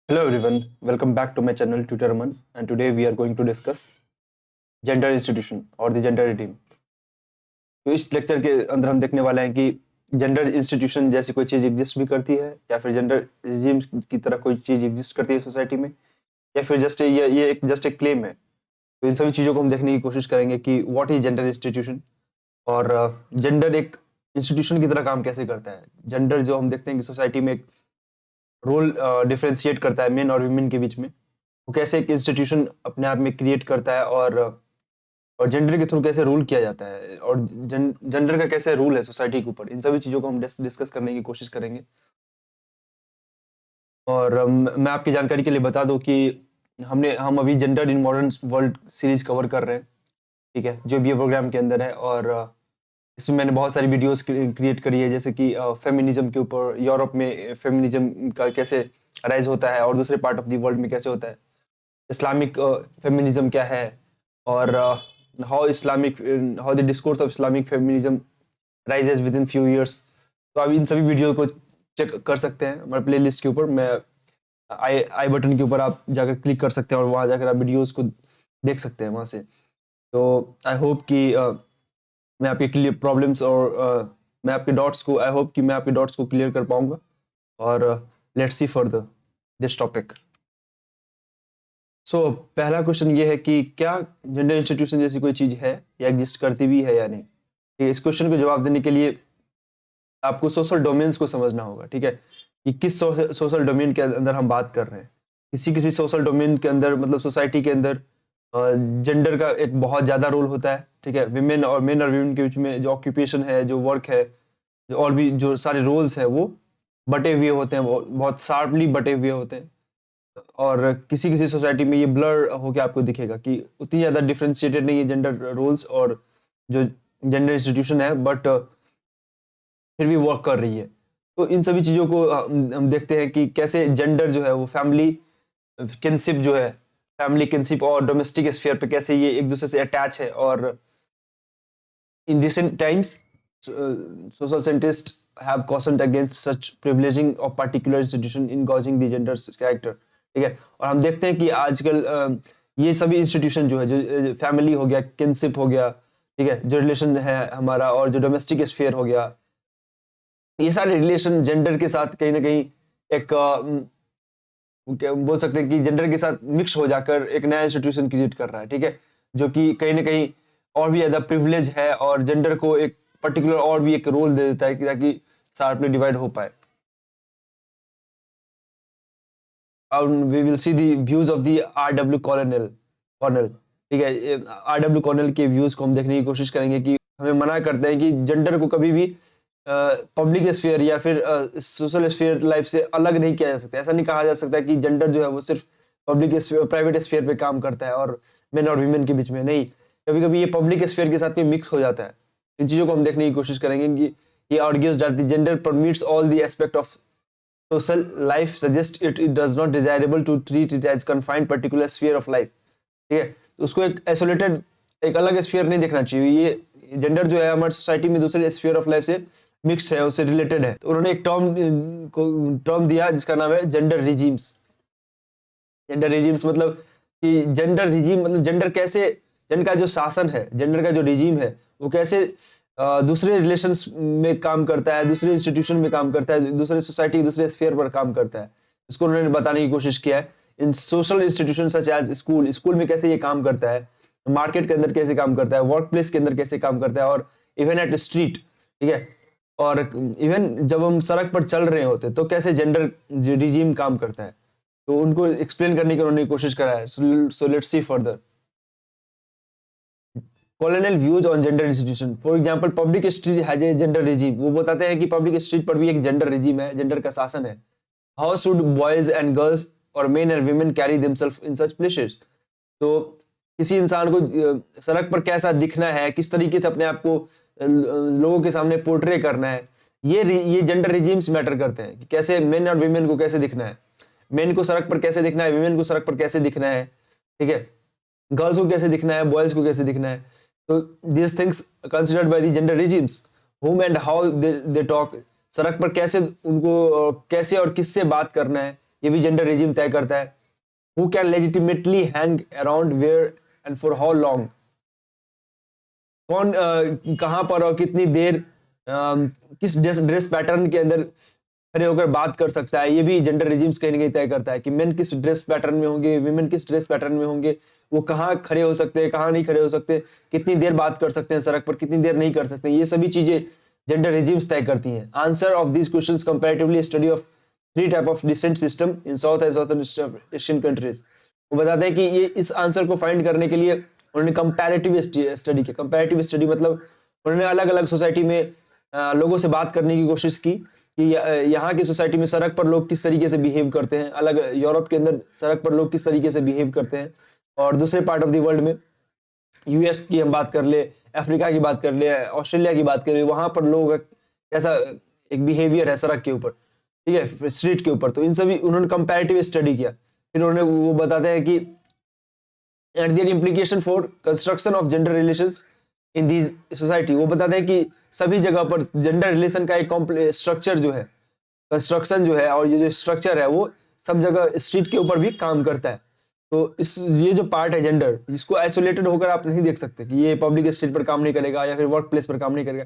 Hello everyone, welcome back to my channel Tutor Aman, and today we are going to discuss gender institution or the gender regime. तो इस lecture के अंदर हम देखने वाले हैं कि जेंडर इंस्टीट्यूशन जैसी कोई चीज़ एग्जिस्ट भी करती है या फिर जेंडर रिजीम की तरह कोई चीज़ एग्जिस्ट करती है सोसाइटी में या फिर ये एक क्लेम है। तो इन सभी चीज़ों को हम देखने की कोशिश करेंगे कि व्हाट इज जेंडर इंस्टीट्यूशन और जेंडर एक इंस्टीट्यूशन की तरह काम कैसे करता है। जेंडर जो हम देखते हैं कि सोसाइटी में एक रोल डिफरेंशिएट करता है मेन और वीमेन के बीच में, वो कैसे एक इंस्टीट्यूशन अपने आप में क्रिएट करता है और जेंडर के थ्रू कैसे रूल किया जाता है और जेंडर का कैसे रूल है सोसाइटी के ऊपर। इन सभी चीज़ों को हम डिस्कस करने की कोशिश करेंगे। और मैं आपकी जानकारी के लिए बता दूं कि हम अभी gender in modern world series cover कर रहे हैं, ठीक है, जो BA प्रोग्राम के अंदर है। और इसमें मैंने बहुत सारी वीडियोस क्रिएट करी है, जैसे कि फेमिनिज्म के ऊपर, यूरोप में फेमिनिज्म का कैसे राइज होता है और दूसरे पार्ट ऑफ द वर्ल्ड में कैसे होता है, इस्लामिक फेमिनिज्म क्या है और how the discourse of Islamic feminism rises with in few years. तो आप इन सभी वीडियो को चेक कर सकते हैं हमारे प्ले लिस्ट के ऊपर। मैं आई बटन के ऊपर आप जाकर क्लिक कर सकते हैं और वहाँ जाकर आप वीडियोस को देख सकते हैं वहाँ से। तो आई होप कि मैं आपके प्रॉब्लम्स और मैं आपके डॉट्स को क्लियर कर पाऊंगा। और let's see further this topic. So पहला क्वेश्चन ये है कि क्या जेंडर इंस्टीट्यूशन जैसी कोई चीज़ है या एग्जिस्ट करती भी है या नहीं। ठीक है, इस क्वेश्चन को जवाब देने के लिए आपको सोशल डोमेन्स को समझना होगा। ठीक है, कि किस सोशल डोमेन के अंदर हम बात कर रहे हैं। किसी सोशल डोमेन के अंदर, मतलब सोसाइटी के अंदर, जेंडर का एक बहुत ज़्यादा रोल होता है। ठीक है, मेन और वीमेन के बीच में जो ऑक्यूपेशन है, जो वर्क है, जो और भी जो सारे रोल्स हैं, वो बटे हुए होते हैं, बहुत शार्पली बटे हुए होते हैं। और किसी सोसाइटी में ये ब्लर होके आपको दिखेगा कि उतनी ज़्यादा डिफ्रेंशिएटेड नहीं है जेंडर रोल्स और जो जेंडर इंस्टीट्यूशन है, बट फिर भी वर्क कर रही है। तो इन सभी चीज़ों को हम देखते हैं कि कैसे जेंडर जो है वो फैमिली किनशिप और डोमेस्टिक स्फीयर पे कैसे ये एक दूसरे से अटैच है। और in recent times social scientists have cautioned against such privileging of particular institution in gauging the gender's character। ठीक है, और हम देखते हैं कि आजकल ये सभी इंस्टीट्यूशन जो है, जो फैमिली हो गया, किनशिप हो गया, ठीक है, जो रिलेशन है हमारा, और जो डोमेस्टिक स्फीयर हो गया, ये सारे रिलेशन जेंडर के साथ कहीं ना कहीं एक बोल सकते हैं कि जेंडर के साथ मिक्स हो जाकर एक नया इंस्टीट्यूशन क्रिएट कर रहा है। ठीक है, जो कि कहीं ना कहीं और भी ज्यादा प्रिविलेज है और जेंडर को एक पर्टिकुलर और भी एक रोल दे देता है कि ताकि शार्पली डिवाइड हो पाए। We will see the views of the RW Connell. ठीक है, RW कॉर्नेल के व्यूज को हम देखने की कोशिश करेंगे कि हमें मना करते हैं कि जेंडर को कभी भी पब्लिक स्फीयर या फिर सोशल स्फीयर लाइफ से अलग नहीं किया जा सकता। ऐसा नहीं कहा जा सकता कि जेंडर जो है वो सिर्फ प्राइवेट स्फीयर पे काम करता है और मेन और वीमेन के बीच में नहीं, कभी कभी ये पब्लिक स्फीयर के साथ भी मिक्स हो जाता है। इन चीज़ों को हम देखने की कोशिश करेंगे कि ये argues that the gender permits all the aspect of social life, suggest it does not desirable to treat it as confined particular sphere of life. ठीक है, तो उसको एक आइसोलेटेड, एक अलग स्फीयर नहीं देखना चाहिए। ये जेंडर जो है हमारी सोसाइटी में दूसरे स्फीयर ऑफ लाइफ से मिक्स है, उससे रिलेटेड है। तो उन्होंने एक टर्म दिया जिसका नाम है जेंडर रिजीम्स। जेंडर रिजीम्स मतलब कि जेंडर रिजीम मतलब जेंडर का जो शासन है, जेंडर का जो रिजीम है, वो कैसे दूसरे रिलेशंस में काम करता है, दूसरे इंस्टीट्यूशन में काम करता है, दूसरे सोसाइटी, दूसरे स्फीयर पर काम करता है। इसको उन्होंने बताने की कोशिश किया है। In social institution such as school में कैसे ये काम करता है, मार्केट के अंदर कैसे काम करता है, वर्क प्लेस के अंदर कैसे काम करता है, और इवन एट स्ट्रीट। ठीक है, और इवन जब हम सड़क पर चल रहे होते तो कैसे जेंडर रिजीम काम करता है, तो उनको एक्सप्लेन करने की उन्होंने कोशिश करा है। So let's see further colonial views on gender institution. For example, public street has a gender regime. वो बताते हैं कि पब्लिक स्ट्रीट पर भी एक जेंडर रिजीम है, जेंडर का शासन है। How should boys and girls और men and women carry themselves in such places. तो किसी इंसान को सड़क पर कैसा दिखना है, किस तरीके से अपने आप को लोगों के सामने पोर्ट्रे करना है, ये जेंडर रिजीम्स मैटर करते हैं कि कैसे मेन और वीमेन को कैसे दिखना है, मेन को सड़क पर कैसे दिखना है, वीमेन को सड़क पर कैसे दिखना है। ठीक है, गर्ल्स को कैसे दिखना है, बॉयज को कैसे दिखना है। तो these things considered by the gender regimes, whom and how they talk, सड़क पर कैसे उनको कैसे और किससे बात करना है, ये भी जेंडर रिजिम तय करता है। Who can legitimately hang around where and for how long, कौन कहाँ पर और कितनी देर किस ड्रेस पैटर्न के अंदर खड़े होकर बात कर सकता है, ये भी जेंडर रिजिम्स कहीं ना कहीं तय करता है कि मेन किस ड्रेस पैटर्न में होंगे, विमेन किस ड्रेस पैटर्न में होंगे, वो कहाँ खड़े हो सकते हैं, कहाँ नहीं खड़े हो सकते, कितनी देर बात कर सकते हैं सड़क पर, कितनी देर नहीं कर सकते, ये सभी चीजें जेंडर रिजिम्स तय करती हैं। Answer of these questions comparatively study of 3 type of descent system in South and South Asian countries. वो बताते हैं कि ये इस आंसर को फाइंड करने के लिए उन्होंने कंपैरेटिव स्टडी की। कंपैरेटिव स्टडी मतलब उन्होंने अलग अलग सोसाइटी में लोगों से बात करने की कोशिश की कि यहाँ की सोसाइटी में सड़क पर लोग किस तरीके से बिहेव करते हैं, अलग यूरोप के अंदर सड़क पर लोग किस तरीके से बिहेव करते हैं, और दूसरे पार्ट ऑफ द वर्ल्ड में यूएस की हम बात कर ले, अफ्रीका की बात कर ले, ऑस्ट्रेलिया की बात कर ले, वहां पर लोग कैसा एक बिहेवियर है सड़क के ऊपर, ठीक है, स्ट्रीट के ऊपर। तो इन सभी उन्होंने कंपैरेटिव स्टडी किया। फिर उन्होंने वो बताते हैं कि and their implication for construction of gender relations in these society. वो बताते हैं कि सभी जगह पर जेंडर रिलेशन का एक स्ट्रक्चर जो है, कंस्ट्रक्शन जो है, और ये जो स्ट्रक्चर है वो सब जगह स्ट्रीट के ऊपर भी काम करता है। तो ये जो पार्ट है जेंडर, इसको आइसोलेटेड होकर आप नहीं देख सकते कि ये पब्लिक स्ट्रीट पर काम नहीं करेगा या फिर वर्क प्लेस पर काम नहीं करेगा।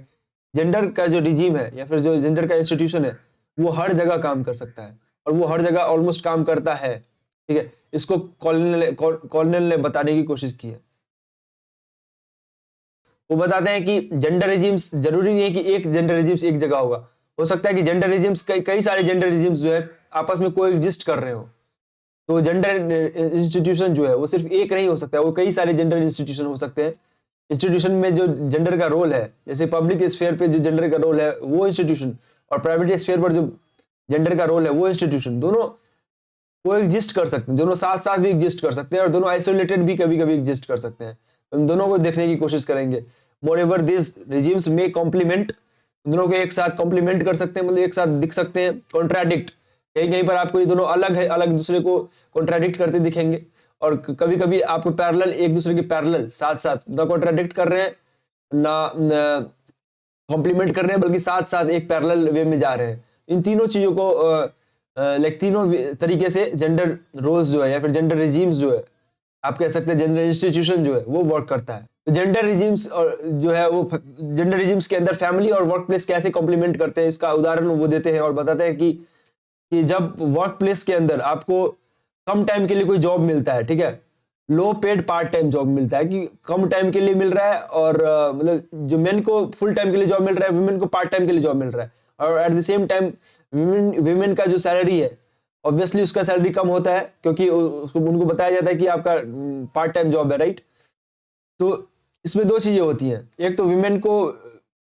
जेंडर का जो रिजीम है या फिर जो जेंडर का इंस्टीट्यूशन है वो हर जगह काम कर सकता है, और वो हर जगह ऑलमोस्ट काम करता है, ठीक है। इसको कॉर्नेल ने बताने की कोशिश की है। वो बताते हैं कि जेंडर रिजिम्स जरूरी नहीं है कि एक जेंडर रिजिम्स एक जगह होगा, हो सकता है कि जेंडर रिजिम्स कई सारे जेंडर रिजिम्स जो है आपस में कोएग्जिस्ट कर रहे हो। तो जेंडर इंस्टीट्यूशन जो है वो सिर्फ एक नहीं हो सकता है, वो कई सारे जेंडर इंस्टीट्यूशन हो सकते हैं। इंस्टीट्यूशन में जो जेंडर का रोल है, जैसे पब्लिक स्फीयर पे जो जेंडर का रोल है वो इंस्टीट्यूशन, और प्राइवेट स्फीयर पर जो जेंडर का रोल है वो इंस्टीट्यूशन, दोनों कोएग्जिस्ट कर सकते हैं, दोनों साथ साथ भी एग्जिस्ट कर सकते हैं, और दोनों आइसोलेटेड भी कभी कभी एग्जिस्ट कर सकते हैं। इन दोनों को देखने की कोशिश करेंगे। मोreover दिस regimes में कॉम्प्लीमेंट, दोनों को एक साथ कॉम्प्लीमेंट कर सकते हैं, मतलब एक साथ दिख सकते हैं, कॉन्ट्राडिक्ट, कहीं कहीं पर आपको ये दोनों अलग है, अलग दूसरे को कॉन्ट्राडिक्ट करते दिखेंगे, और कभी कभी आपको पैरेलल, एक दूसरे के पैरेलल साथ साथ ना कॉन्ट्राडिक्ट कर रहे हैं ना कॉम्प्लीमेंट कर रहे हैं, बल्कि साथ साथ एक पैरेलल वे में जा रहे हैं। इन तीनों चीजों को लाइक तीनों तरीके से जेंडर रोल्स जो है या फिर जेंडर रिजीम्स जो है, आप कह सकते हैं जेंडर इंस्टीट्यूशन जो है वो वर्क करता है। तो जेंडर रिजिम्स और जो है वो जेंडर रिजिम्स के अंदर फैमिली और वर्क प्लेस कैसे कॉम्प्लीमेंट करते हैं, इसका उदाहरण वो देते हैं और बताते हैं कि जब वर्क प्लेस के अंदर आपको कम टाइम के लिए कोई जॉब मिलता है, ठीक है, लो पेड पार्ट टाइम जॉब मिलता है कि कम टाइम के लिए मिल रहा है, और मतलब जो मेन को फुल टाइम के लिए जॉब मिल रहा है, वुमेन को पार्ट टाइम के लिए जॉब मिल रहा है, और at the same time women का जो सैलरी है ऑब्वियसली उसका सैलरी कम होता है, क्योंकि उसको उनको बताया जाता है कि आपका पार्ट टाइम जॉब है, राइट। तो इसमें दो चीजें होती हैं, एक तो विमेन को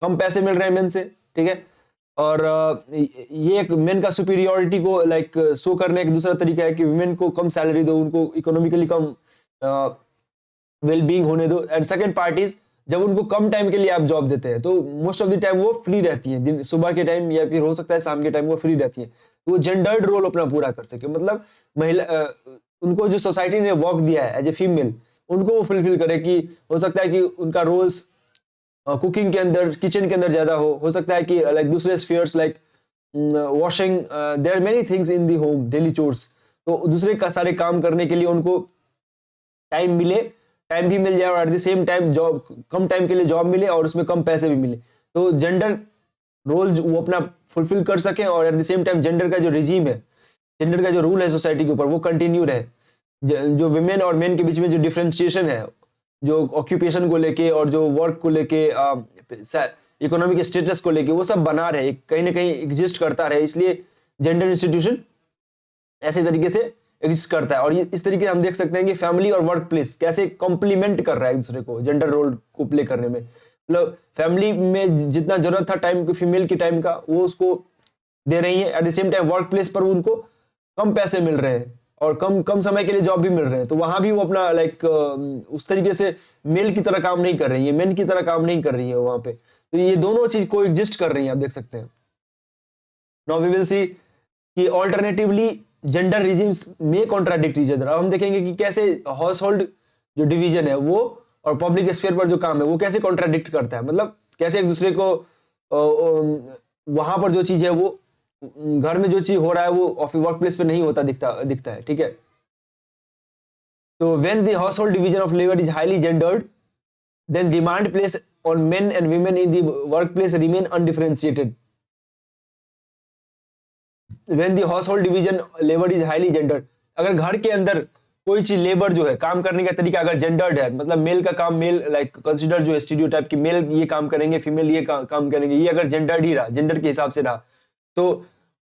कम पैसे मिल रहे हैं मेन से, ठीक है, और ये एक मेन का सुपीरियोरिटी को लाइक शो करने का दूसरा तरीका है कि विमेन को कम सैलरी दो, उनको इकोनॉमिकली कम वेल बीइंग होने दो। एंड सेकंड पार्ट इज जब उनको कम टाइम के लिए आप जॉब देते हैं तो मोस्ट ऑफ द टाइम वो फ्री रहती हैं, दिन सुबह के टाइम या फिर हो सकता है शाम के टाइम वो फ्री रहती हैं, तो वो जेंडर्ड रोल अपना पूरा कर सके, मतलब महिला उनको जो सोसाइटी ने वर्क दिया है एज ए फीमेल उनको वो फुलफिल करे, कि हो सकता है कि उनका रोल्स कुकिंग के अंदर, किचन के अंदर ज्यादा हो सकता है कि लाइक दूसरे spheres like washing, there are many things in the home, daily chores, तो दूसरे का सारे काम करने के लिए उनको टाइम मिले, टाइम भी मिल जाए, और at the same time job, come time के लिए जॉब मिले और उसमें कम पैसे भी मिले, तो जेंडर रोल वो अपना फुलफिल कर सके, और at the same time gender का जो रिजीम है, जेंडर का जो रूल है सोसाइटी के ऊपर वो कंटिन्यू रहे, जो विमेन और मेन के बीच में जो डिफरेंशिएशन है, जो ऑक्यूपेशन को लेके और जो वर्क को लेके, इकोनॉमिक स्टेटस को लेके, वो सब बना रहे, कहीं ना कहीं एग्जिस्ट करता रहे, इसलिए जेंडर इंस्टीट्यूशन ऐसे तरीके से एग्जिस्ट करता है। और ये इस तरीके से हम देख सकते हैं कि फैमिली और वर्क प्लेस कैसे कॉम्प्लीमेंट कर रहा है एक दूसरे को जेंडर रोल को प्ले करने में, मतलब फैमिली में जितना जरूरत था टाइम को फीमेल के टाइम का वो उसको दे रही है, at the same time work place पर उनको कम पैसे मिल रहे हैं और कम समय के लिए जॉब भी मिल रहे हैं, तो वहां भी वो अपना लाइक उस तरीके से मेल की तरह काम नहीं कर रही है, मेन की तरह काम नहीं कर रही है वहां पे, तो ये दोनों चीज को एग्जिस्ट कर रही है, आप देख सकते हैं। नाउ वी विल सी कि ऑल्टरनेटिवली जेंडर रिजिम्स में कॉन्ट्राडिक्ट ईच अदर। अब हम देखेंगे कि कैसे हाउस होल्ड जो डिवीजन है वो और पब्लिक स्फीयर पर जो काम है वो कैसे कॉन्ट्राडिक्ट करता है, मतलब कैसे एक दूसरे को वहां पर जो चीज है वो घर में जो चीज हो रहा है वो ऑफिस वर्क प्लेस पे नहीं होता दिखता है, ठीक है। तो when the household division of labour is highly gendered, then demand place on men and women in the workplace remain undifferentiated. When the household division labour is highly gendered, अगर घर के अंदर कोई चीज labour जो है काम करने का तरीका अगर जेंडर्ड है, मतलब मेल का काम मेल, लाइक कंसीडर जो स्टीरियोटाइप की मेल ये काम करेंगे, फीमेल ये काम करेंगे, ये अगर जेंडर्ड ही रहा, जेंडर के हिसाब से रहा, तो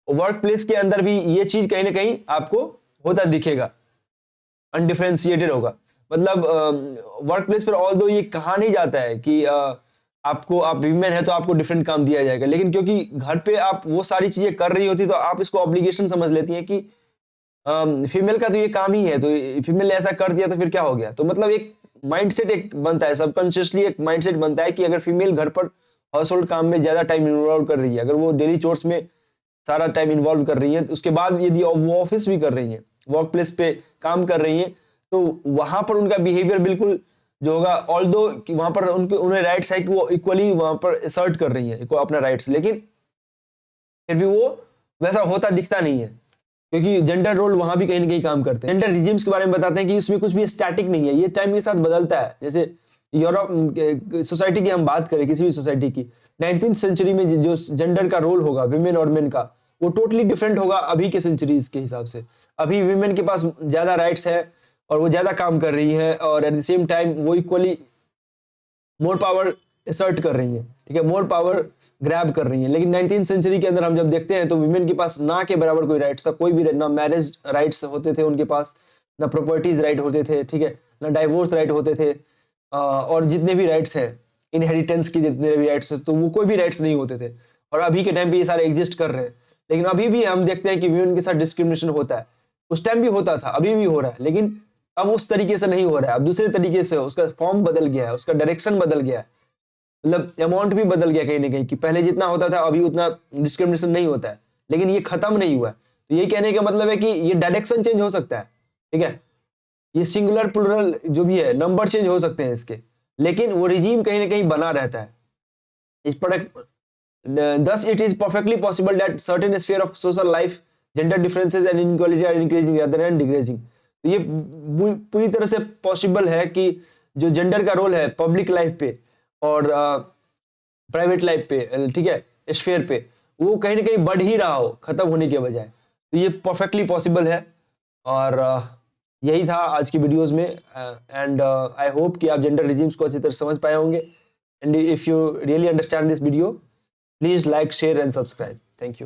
वर्क प्लेस के अंदर भी ये चीज कहीं ना कहीं आपको होता दिखेगा, अनडिफरेंशिएटेड होगा। मतलब वर्क प्लेस पर ऑल दो ये कहा नहीं जाता है कि आपको, आप वीमेन है तो आपको डिफरेंट काम दिया जाएगा, लेकिन क्योंकि घर पे आप वो सारी चीजें कर रही होती तो आप इसको ऑब्लिगेशन समझ लेती हैं कि फीमेल का तो ये काम ही है, तो फीमेल ने ऐसा कर दिया तो फिर क्या हो गया। तो मतलब एक माइंडसेट एक बनता है, सबकॉन्शियसली एक माइंडसेट बनता है कि अगर फीमेल घर पर हाउस होल्ड काम में ज्यादा टाइम इन्वॉल्व कर रही है, अगर वो डेली चोर्स में सारा टाइम इन्वॉल्व कर रही है, उसके बाद यदि वो ऑफिस भी कर रही है, वर्क प्लेस पे काम कर रही है, तो वहां पर उनका बिहेवियर बिल्कुल जो होगा, ऑल्दो कि वहां पर उन्हें राइट्स है कि वो इक्वली वहां पर असर्ट कर रही है अपना राइट्स, लेकिन फिर भी वो वैसा होता दिखता नहीं है, क्योंकि जेंडर रोल वहां भी कहीं ना कहीं काम करते हैं। जेंडर रिजिम्स के बारे में बताते हैं कि उसमें कुछ भी स्टैटिक नहीं है, ये टाइम के साथ बदलता है। जैसे यूरोप सोसाइटी की हम बात करें, किसी भी सोसाइटी की, 19th सेंचुरी में जो जेंडर का रोल होगा विमेन और मेन का, वो टोटली डिफरेंट होगा अभी के सेंचुरीज के हिसाब से। अभी विमेन के पास ज्यादा राइट्स है और वो ज्यादा काम कर रही है, और एट द सेम टाइम वो इक्वली मोर पावर असर्ट कर रही है, ठीक है, मोर पावर ग्रैब कर रही है। लेकिन 19th सेंचुरी के अंदर हम जब देखते हैं तो विमेन के पास ना के बराबर कोई राइट्स था, कोई भी ना मैरिज राइट्स होते थे उनके पास, ना प्रॉपर्टीज राइट होते थे, ठीक है, ना डाइवोर्स राइट होते थे, और जितने भी राइट्स हैं, इनहेरिटेंस के जितने भी राइट्स हैं, तो वो कोई भी राइट्स नहीं होते थे। और अभी के टाइम पे ये सारे एग्जिस्ट कर रहे हैं, लेकिन अभी भी हम देखते हैं कि विमेन के साथ डिस्क्रिमिनेशन होता है। उस टाइम भी होता था, अभी भी हो रहा है, लेकिन अब उस तरीके से नहीं हो रहा है, अब दूसरे तरीके से उसका फॉर्म बदल गया है, उसका डायरेक्शन बदल गया है, मतलब अमाउंट भी बदल गया कहीं ना कहीं, कि पहले जितना होता था अभी उतना डिस्क्रिमिनेशन नहीं होता है, लेकिन ये खत्म नहीं हुआ है। तो ये कहने का मतलब है कि ये डायरेक्शन चेंज हो सकता है, ठीक है, ये सिंगुलर प्लुरल जो भी है नंबर चेंज हो सकते हैं इसके, लेकिन वो रिजीम कहीं ना कहीं बना रहता है इस product. thus it is perfectly possible that certain sphere of social life gender differences and inequality are increasing rather than decreasing। तो ये पूरी तरह से पॉसिबल है कि जो जेंडर का रोल है पब्लिक लाइफ पे और प्राइवेट लाइफ पे, ठीक है, स्फीयर पे, वो कहीं ना कहीं बढ़ ही रहा हो खत्म होने के बजाय। तो ये परफेक्टली पॉसिबल है, और यही था आज की वीडियोस में। एंड आई होप कि आप जेंडर रिजीम्स को अच्छी तरह समझ पाए होंगे। And if you really understand this video, please like, share and subscribe. Thank you.